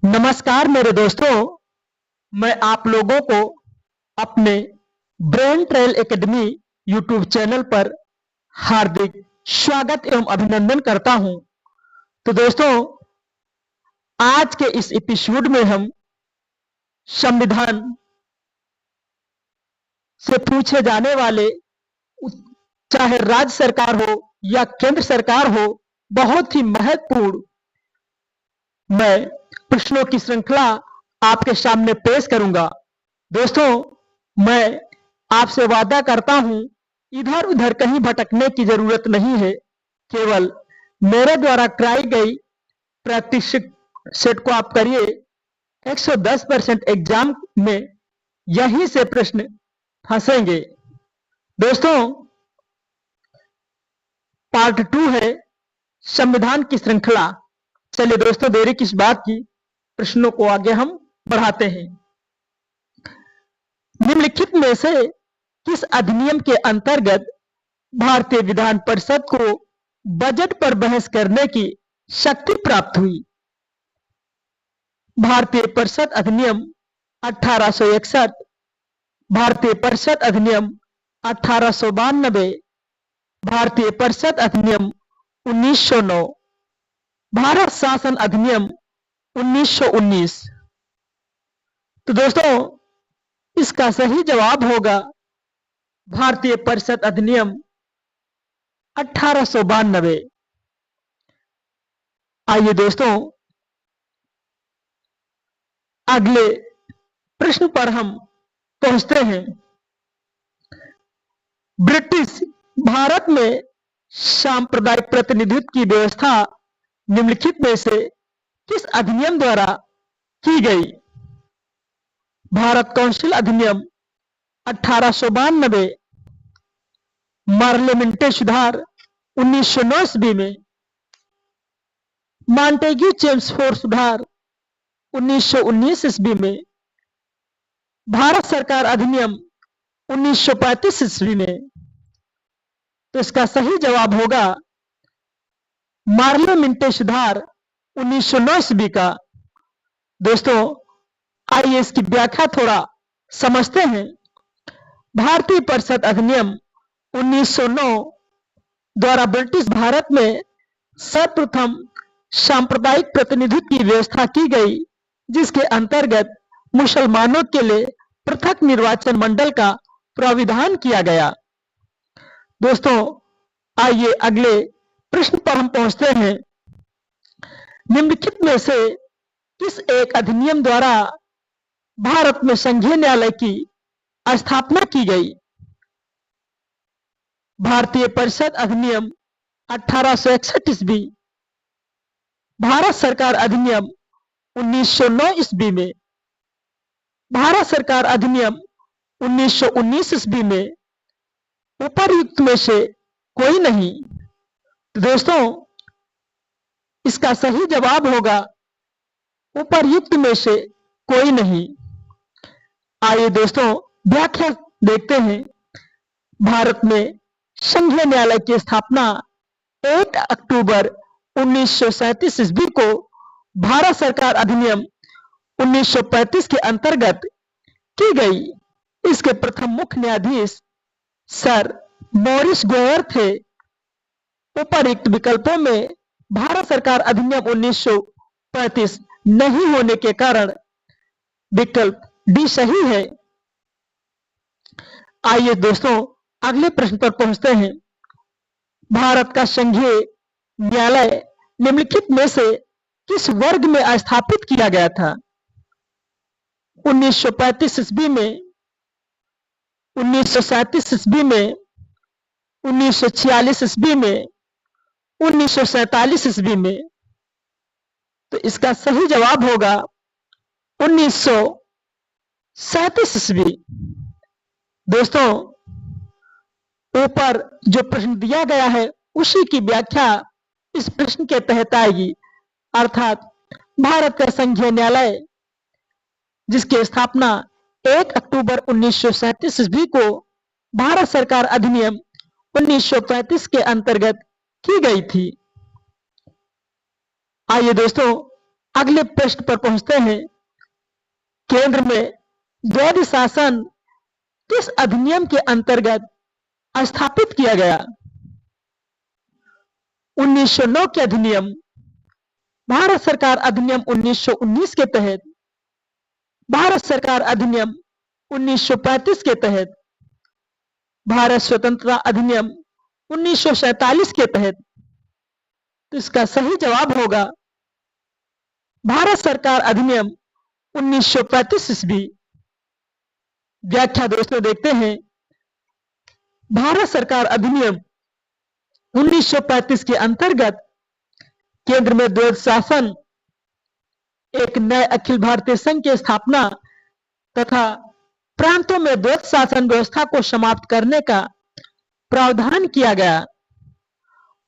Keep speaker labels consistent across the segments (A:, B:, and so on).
A: नमस्कार मेरे दोस्तों। मैं आप लोगों को अपने brain trail academy YouTube channel पर हार्दिक स्वागत एवं अभिनंदन करता हूं। तो दोस्तों, आज के इस एपिसोड में हम संविधान से पूछे जाने वाले, चाहे राज्य सरकार हो या केंद्र सरकार हो, बहुत ही महत्वपूर्ण मैं प्रश्नों की श्रृंखला आपके सामने पेश करूंगा। दोस्तों, मैं आपसे वादा करता हूं, इधर उधर कहीं भटकने की जरूरत नहीं है। केवल मेरे द्वारा कराई गई प्रैक्टिस सेट को आप करिए। 110% एग्जाम में यहीं से प्रश्न फंसेंगे। दोस्तों, पार्ट 2 है संविधान की श्रृंखला। चलिए दोस्तों, देरी किस बात की, प्रश्नों को आगे हम बढ़ाते हैं। निम्नलिखित में से किस अधिनियम के अंतर्गत भारतीय विधान परिषद को बजट पर बहस करने की शक्ति प्राप्त हुई? भारतीय परिषद अधिनियम 1861, भारतीय परिषद अधिनियम 1892, भारतीय परिषद अधिनियम 1909, भारत शासन अधिनियम 1919। तो दोस्तों, इसका सही जवाब होगा भारतीय परिषद अधिनियम 1892। आइए दोस्तों, अगले प्रश्न पर हम पहुंचते हैं। ब्रिटिश भारत में सांप्रदायिक प्रतिनिधित्व की व्यवस्था निम्नलिखित में से किस अधिनियम द्वारा की गई? भारत काउंसिल अधिनियम 1892, पार्लियामेंट्री सुधार 1909 ईस्वी में, मॉन्टेग्यू चेम्सफोर्ड सुधार 1919 ईस्वी में, भारत सरकार अधिनियम 1935 ईस्वी में। तो इसका सही जवाब होगा पार्लियामेंट्री सुधार 1909 ईस्वी का। दोस्तों, आइए इसकी व्याख्या थोड़ा समझते हैं। भारतीय परिषद अधिनियम 1909 द्वारा ब्रिटिश भारत में सर्वप्रथम सांप्रदायिक प्रतिनिधित्व की व्यवस्था की गई, जिसके अंतर्गत मुसलमानों के लिए पृथक निर्वाचन मंडल का प्राविधान किया गया। दोस्तों, आइए अगले प्रश्न पर हम पहुंचते हैं। निम्नलिखित में से किस एक अधिनियम द्वारा भारत में संघीय न्यायालय की स्थापना की गई? भारतीय परिषद अधिनियम 1861 ईस्वी, भारत सरकार अधिनियम 1909 ईस्वी में, भारत सरकार अधिनियम 1919 ईस्वी में, उपर्युक्त में से कोई नहीं। तो दोस्तों, इसका सही जवाब होगा उपर्युक्त में से कोई नहीं। आइए दोस्तों, व्याख्या देखते हैं। भारत में संघीय न्यायालय की स्थापना 1 अक्टूबर 1937 ईस्वी को भारत सरकार अधिनियम 1935 के अंतर्गत की गई। इसके प्रथम मुख्य न्यायाधीश सर मॉरिस गोयर थे। उपर्युक्त विकल्पों में भारत सरकार अधिनियम 1935 नहीं होने के कारण विकल्प डी सही है। आइए दोस्तों, अगले प्रश्न पर पहुंचते हैं। भारत का संघीय न्यायालय निम्नलिखित में से किस वर्ग में स्थापित किया गया था? 1935 ईस्वी में, 1937 ईस्वी में, 1946 ईस्वी में, 1947 ईस्वी में। तो इसका सही जवाब होगा 1937 ईस्वी। दोस्तों, ऊपर जो प्रश्न दिया गया है उसी की व्याख्या इस प्रश्न के तहत आएगी, अर्थात भारत का संघीय न्यायालय जिसकी स्थापना 1 अक्टूबर 1937 ईस्वी को भारत सरकार अधिनियम 1935 के अंतर्गत की गई थी। आइए दोस्तों, अगले प्रश्न पर पहुंचते हैं। केंद्र में द्वैध शासन किस अधिनियम के अंतर्गत स्थापित किया गया? 1909 के अधिनियम, भारत सरकार अधिनियम 1919 के तहत, भारत सरकार अधिनियम 1935 के तहत, भारत स्वतंत्रता अधिनियम 1947 के तहत। तो इसका सही जवाब होगा भारत सरकार अधिनियम 1935 ईस्वी। व्याख्या दोस्तों देखते हैं। भारत सरकार अधिनियम 1935 के अंतर्गत केंद्र में द्वैध शासन, एक नए अखिल भारतीय संघ की स्थापना तथा प्रांतों में द्वैध शासन व्यवस्था को समाप्त करने का प्रावधान किया गया।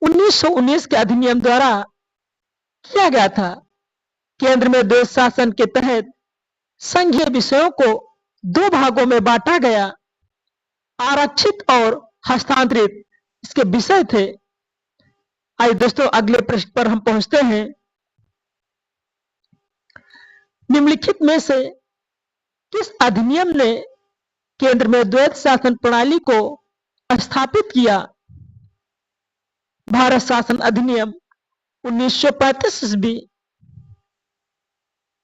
A: 1919 के अधिनियम द्वारा किया गया था। केंद्र में द्वैध शासन के तहत संघीय विषयों को दो भागों में बांटा गया, आरक्षित और हस्तांतरित इसके विषय थे। आइए दोस्तों अगले प्रश्न पर हम पहुंचते हैं। निम्नलिखित में से किस अधिनियम ने केंद्र में द्वैध शासन प्रणाली को स्थापित किया? भारत शासन अधिनियम 1935 ईस्वी,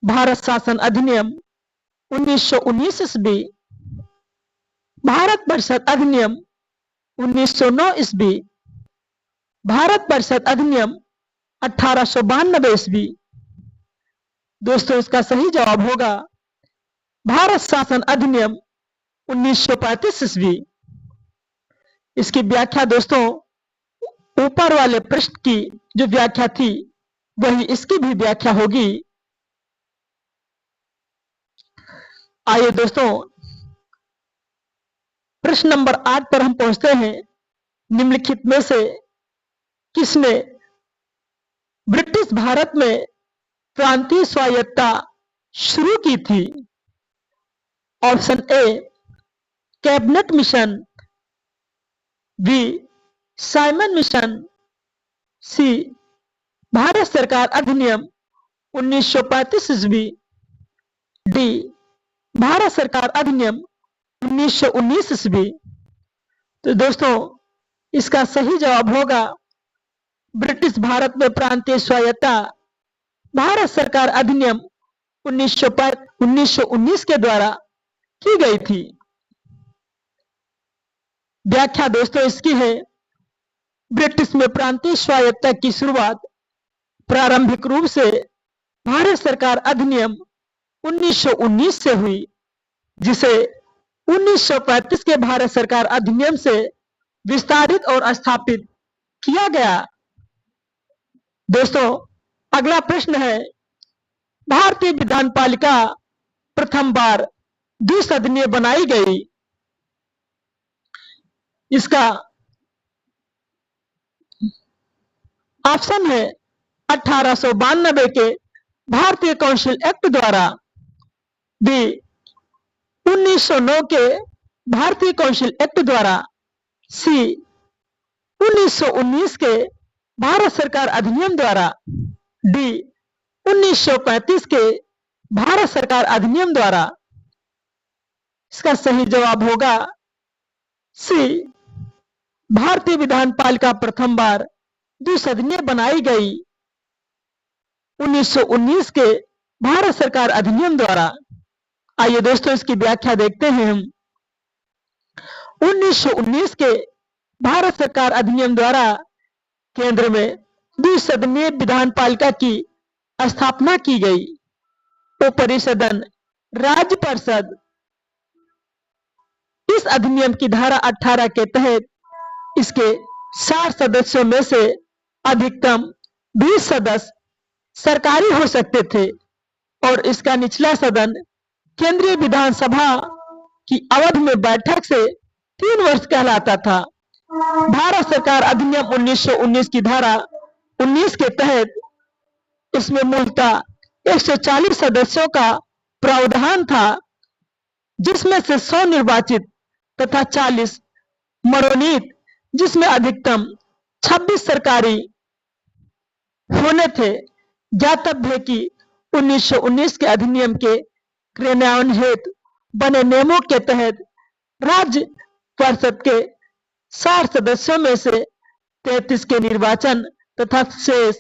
A: भारत शासन अधिनियम 1919 ईस्वी, भारत परिषद अधिनियम 1909 ईस्वी, भारत परिषद अधिनियम 1892 ईस्वी। दोस्तों इसका सही जवाब होगा भारत शासन अधिनियम 1935 ईस्वी। इसकी व्याख्या दोस्तों ऊपर वाले प्रश्न की जो व्याख्या थी वही इसकी भी व्याख्या होगी। आइए दोस्तों प्रश्न नंबर 8 पर हम पहुंचते हैं। निम्नलिखित में से किसने ब्रिटिश भारत में प्रांतीय स्वायत्तता शुरू की थी? Option A cabinet mission, B Simon mission, C Bharat सरकार अधिनियम 1935 ईस्वी, डी भारत सरकार अधिनियम 1919 ईस्वी। तो दोस्तों इसका सही जवाब होगा ब्रिटिश भारत में प्रांतीय स्वायत्तता भारत सरकार अधिनियम 1919 के द्वारा की गई थी। व्याख्या दोस्तों इसकी है। ब्रिटिश में प्रांतीय स्वायत्तता की शुरुआत प्रारंभिक रूप से भारत सरकार अधिनियम 1919 से हुई, जिसे 1935 के भारत सरकार अधिनियम से विस्तारित और स्थापित किया गया। दोस्तों अगला प्रश्न है, भारतीय विधान पालिका प्रथम बार द्विसदनीय बनाई गई। इसका ऑप्शन है 1892 के भारतीय काउंसिल एक्ट द्वारा, बी 1909 के भारतीय काउंसिल एक्ट द्वारा, सी 1919 के भारत सरकार अधिनियम द्वारा, डी 1935 के भारत सरकार अधिनियम द्वारा। इसका सही जवाब होगा सी भारतीय विधान पालिका प्रथम बार द्विसदनीय बनाई गई 1919 के भारत सरकार अधिनियम द्वारा। आइए दोस्तों इसकी व्याख्या देखते हैं हम। 1919 के भारत सरकार अधिनियम द्वारा केंद्र में द्विसदनीय विधान पालिका की स्थापना की गई। ऊपरी सदन राज्य परिषद इस अधिनियम की धारा 18 के तहत इसके 60 सदस्यों में से अधिकतम 20 सदस्य सरकारी हो सकते थे और इसका निचला सदन केंद्रीय विधानसभा की अवधि में बैठक से 3 वर्ष कहलाता था। भारत सरकार अधिनियम 1919 की धारा 19 के तहत इसमें मूलतः 140 सदस्यों का प्रावधान था, जिसमें से 100 निर्वाचित तथा 40 मनोनीत, जिसमें अधिकतम 26 सरकारी होने थे। ज्ञातव्य है कि 1919 के अधिनियम के क्रियान्वयन हेतु बने नियमों के तहत राज्य परिषद के 60 सदस्यों में से 33 के निर्वाचन तथा शेष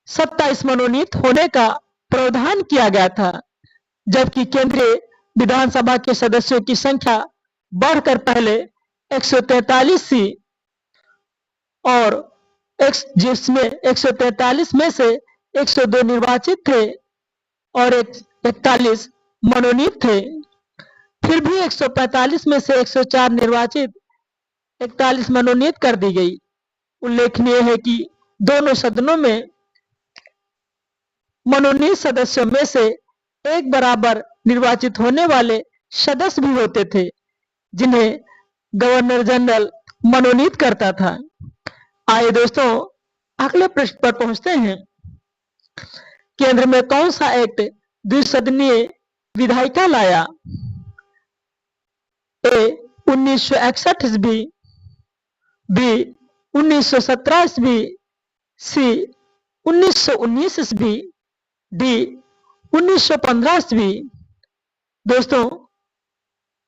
A: 27 मनोनीत होने का प्रावधान किया गया था, जबकि केंद्रीय विधानसभा के सदस्यों की संख्या बढ़कर पहले 143 थी और जिसमें 143 में से 102 निर्वाचित थे और 41 मनोनीत थे। फिर भी 145 में से 104 निर्वाचित 41 मनोनीत कर दी गई। उल्लेखनीय है कि दोनों सदनों में मनोनीत सदस्यों में से एक बराबर निर्वाचित होने वाले सदस्य भी होते थे, जिन्हें गवर्नर जनरल मनोनीत करता था। आइए दोस्तों अगले प्रश्न पर पहुंचते हैं। केंद्र में कौन सा एक्ट द्विसदनीय विधायिका लाया? ए 1961 ईस्वी, बी 1917 ईस्वी, सी 1919 ईस्वी, डी 1915 ईस्वी। दोस्तों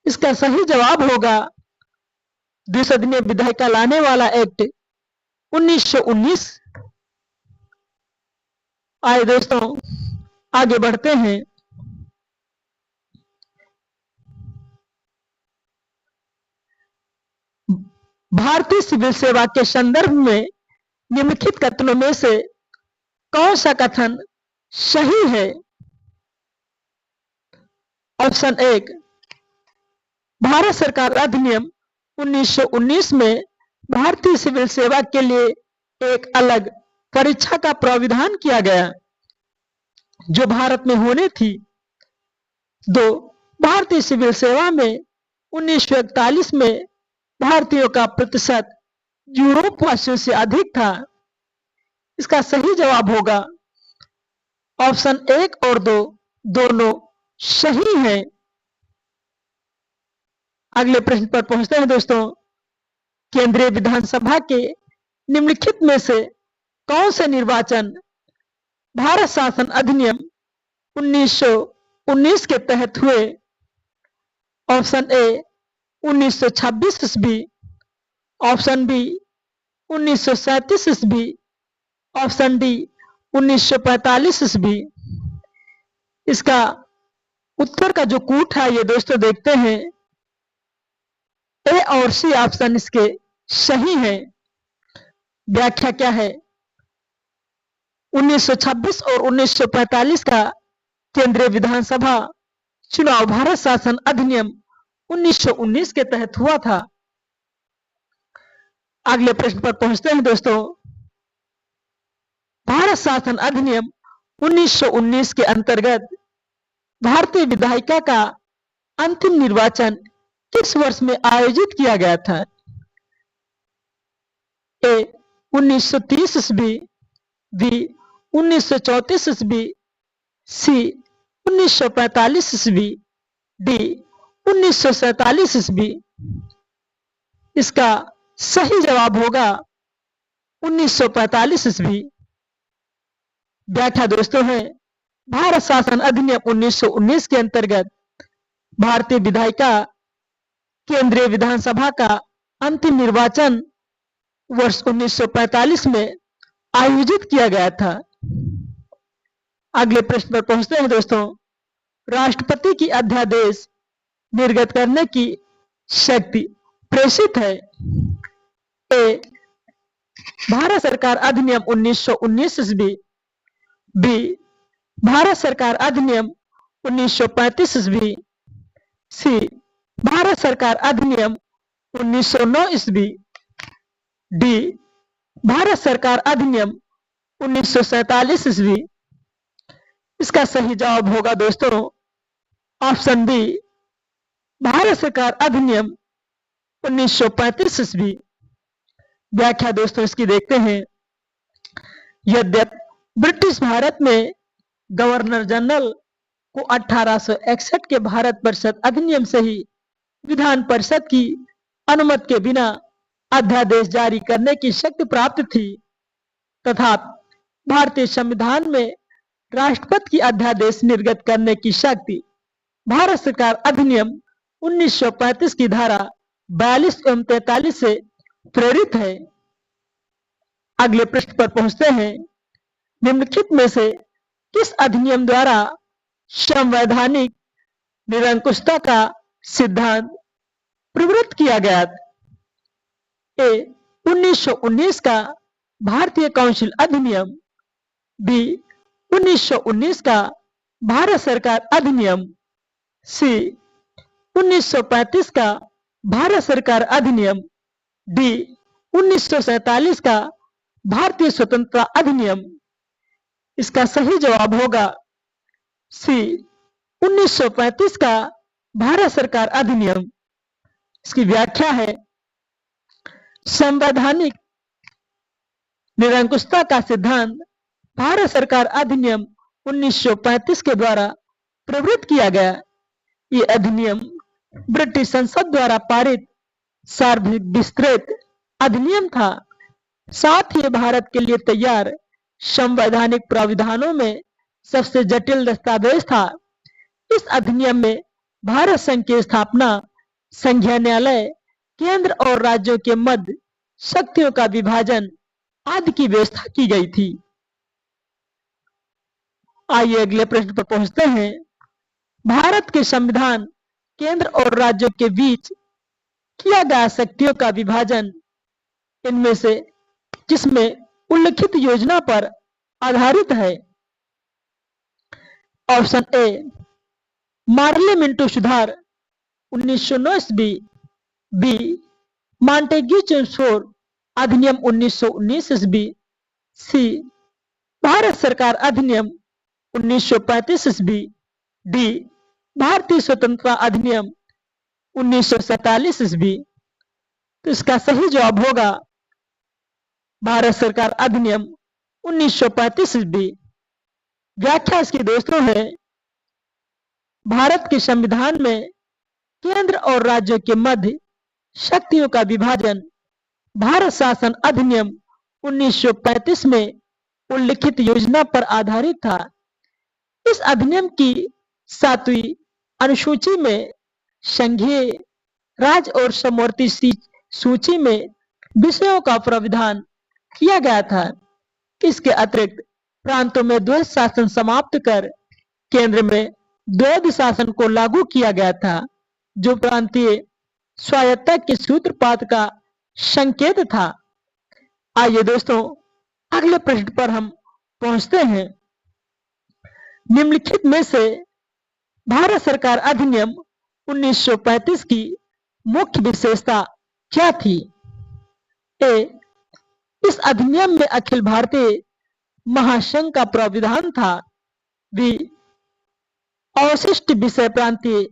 A: इसका सही जवाब होगा द्विसदनीय विधायिका लाने वाला एक्ट 1919। आइए दोस्तों आगे बढ़ते हैं। भारतीय सिविल सेवा के संदर्भ में निम्नलिखित कथनों में से कौन सा कथन सही है? ऑप्शन 1, भारत सरकार अधिनियम 1919 में भारतीय सिविल सेवा के लिए एक अलग परीक्षा का प्राविधान किया गया जो भारत में होनी थी। 2, भारतीय सिविल सेवा में 1941 में भारतीयों का प्रतिशत यूरोप वासियों से अधिक था। इसका सही जवाब होगा ऑप्शन 1 और 2 दोनों सही हैं। अगले प्रश्न पर पहुंचते हैं दोस्तों। केंद्रीय विधानसभा के निम्नलिखित में से कौन से निर्वाचन भारत शासन अधिनियम 1919 के तहत हुए? ऑप्शन ए 1926 ईस्वी, ऑप्शन बी 1937 ईस्वी, ऑप्शन डी 1945 ईस्वी। इसका उत्तर का जो कूट है ये दोस्तों देखते हैं। ए और सी ऑप्शन इसके सही है। व्याख्या क्या है? 1926 और 1945 का केंद्रीय विधानसभा चुनाव भारत शासन अधिनियम 1919 के तहत हुआ था। अगले प्रश्न पर पहुंचते हैं दोस्तों। भारत शासन अधिनियम 1919 के अंतर्गत भारतीय विधायिका का अंतिम निर्वाचन किस वर्ष में आयोजित किया गया था? ए 1930 ईस्वी, बी 1934 ईस्वी, सी 1945 ईस्वी, डी 1947 ईस्वी। इसका सही जवाब होगा 1945 ईस्वी। व्याख्या दोस्तों है भारत शासन अधिनियम 1919 के अंतर्गत भारतीय विधायिका केंद्रीय विधानसभा का अंतिम निर्वाचन वर्ष 1945 में आयोजित किया गया था। अगले प्रश्न पर पहुंचते हैं दोस्तों। राष्ट्रपति की अध्यादेश निर्गत करने की शक्ति प्रेषित है? ए भारत सरकार अधिनियम 1919 ईस्वी, बी भारत सरकार अधिनियम 1935 ईस्वी, सी भारत सरकार अधिनियम 1909 ईस्वी, डी भारत सरकार अधिनियम 1947 ईस्वी। इसका सही जवाब होगा दोस्तों ऑप्शन बी भारत सरकार अधिनियम 1935 ईस्वी। व्याख्या दोस्तों इसकी देखते हैं। यद्यपि ब्रिटिश भारत में गवर्नर जनरल को 1861 के भारत परिषद अधिनियम से ही विधान परिषद की अनुमति के बिना अध्यादेश जारी करने की शक्ति प्राप्त थी, तथा भारतीय संविधान में राष्ट्रपति की अध्यादेश निर्गत करने की शक्ति भारत सरकार अधिनियम 1935 की धारा 42 एवं 43 से प्रेरित है। अगले प्रश्न पर पहुंचते हैं। निम्नलिखित में से किस अधिनियम द्वारा संवैधानिक निरंकुशता का सिद्धांत प्रवृत्त किया गया? ए 1919 का भारतीय काउंसिल अधिनियम, बी 1919 का भारत सरकार अधिनियम, सी 1935 का भारत सरकार अधिनियम, डी 1947 का भारतीय स्वतंत्रता अधिनियम। इसका सही जवाब होगा सी 1935 का भारत सरकार अधिनियम। इसकी व्याख्या है, संवैधानिक निरंकुशता का सिद्धांत भारत सरकार अधिनियम 1935 के द्वारा प्रवृत्त किया गया। ये अधिनियम ब्रिटिश संसद द्वारा पारित सार्वभौमिक विस्तृत अधिनियम था। साथ ही भारत के लिए तैयार संवैधानिक प्राविधानों में सबसे जटिल दस्तावेज था। इस अधिनियम में भारत संघ की स्थापना, संघीय न्यायालय, केंद्र और राज्यों के मध्य शक्तियों का विभाजन आदि की व्यवस्था की गई थी। आइए अगले प्रश्न पर पहुंचते हैं। भारत के संविधान केंद्र और राज्यों के बीच किया गया शक्तियों का विभाजन इनमें से किसमें उल्लिखित योजना पर आधारित है? ऑप्शन ए मार्ले मिंटो सुधार 1909 ईस्वी, बी मॉन्टेग्यू चेम्सफोर्ड अधिनियम 1919 ईस्वी, सी भारत सरकार अधिनियम 1935 ईस्वी, डी भारतीय स्वतंत्रता अधिनियम 1947 ईस्वी। तो इसका सही जवाब होगा भारत सरकार अधिनियम 1935 ईस्वी। व्याख्या इसकी दोस्तों है, भारत के संविधान में केंद्र और राज्यों के मध्य शक्तियों का विभाजन भारत शासन अधिनियम 1935 में उल्लिखित योजना पर आधारित था। इस अधिनियम की 7वीं अनुसूची में संघीय, राज्य और समवर्ती सूची में विषयों का प्रावधान किया गया था। इसके अतिरिक्त प्रांतों में द्वैध शासन समाप्त कर केंद्र में द्वैध शासन को लागू किया गया था, जो प्रांतीय स्वायत्तता के सूत्रपात का संकेत था। आइए दोस्तों अगले प्रश्न पर हम पहुंचते हैं। निम्नलिखित में से भारत सरकार अधिनियम 1935 की मुख्य विशेषता क्या थी? ए इस अधिनियम में अखिल भारतीय महासंघ का प्राविधान था। बी अवशिष्ट विषय प्रांतीय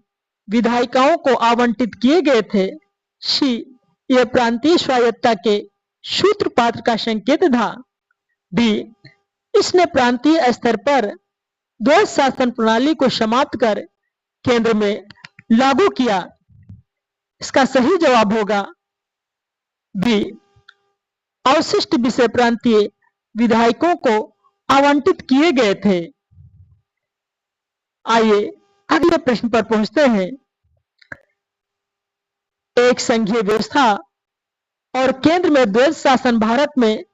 A: विधायिकाओं को आवंटित किए गए थे। सी यह प्रांतीय स्वायत्तता के सूत्रपात का संकेत था। डी इसने प्रांतीय स्तर पर द्वैध शासन प्रणाली को समाप्त कर केंद्र में लागू किया। इसका सही जवाब होगा बी अवशिष्ट विषय प्रांतीय विधायकों को आवंटित किए गए थे। आइए अगले प्रश्न पर पहुंचते हैं। एक संघीय व्यवस्था और केंद्र में द्वैध शासन भारत में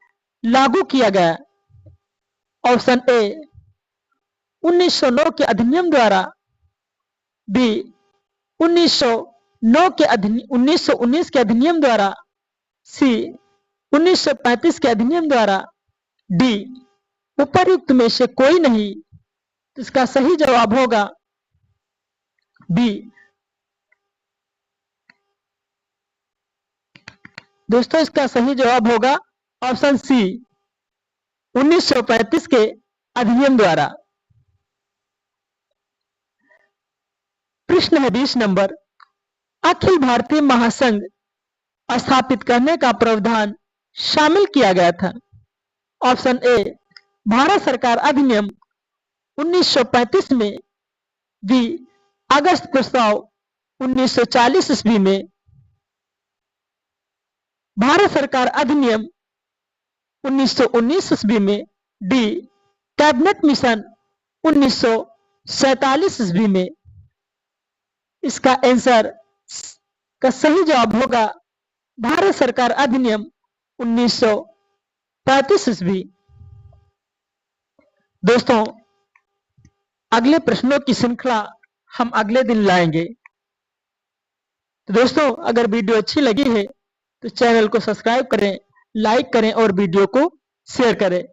A: लागू किया गया। ऑप्शन ए 1909 के अधिनियम द्वारा, बी 1919 के अधिनियम द्वारा, सी 1935 के अधिनियम द्वारा, डी उपर्युक्त में से कोई नहीं। तो इसका सही जवाब होगा बी। दोस्तों इसका सही जवाब होगा ऑप्शन सी 1935 के अधिनियम द्वारा। प्रश्न है 20 नंबर। अखिल भारतीय महासंघ स्थापित करने का प्रावधान शामिल किया गया था। ऑप्शन ए भारत सरकार अधिनियम 1935 में, बी अगस्त प्रस्ताव 1940 ईस्वी में, भारत सरकार अधिनियम 1919 ईस्वी में, डी कैबिनेट मिशन 1947 ईस्वी में। इसका आंसर का सही जवाब होगा भारत सरकार अधिनियम 1935 ईस्वी। दोस्तों, अगले प्रश्नों की श्रृंखला हम अगले दिन लाएंगे। तो दोस्तों, अगर वीडियो अच्छी लगी है तो चैनल को सब्सक्राइब करें, लाइक करें और वीडियो को शेयर करें।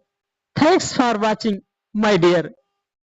A: Thanks for watching my dear.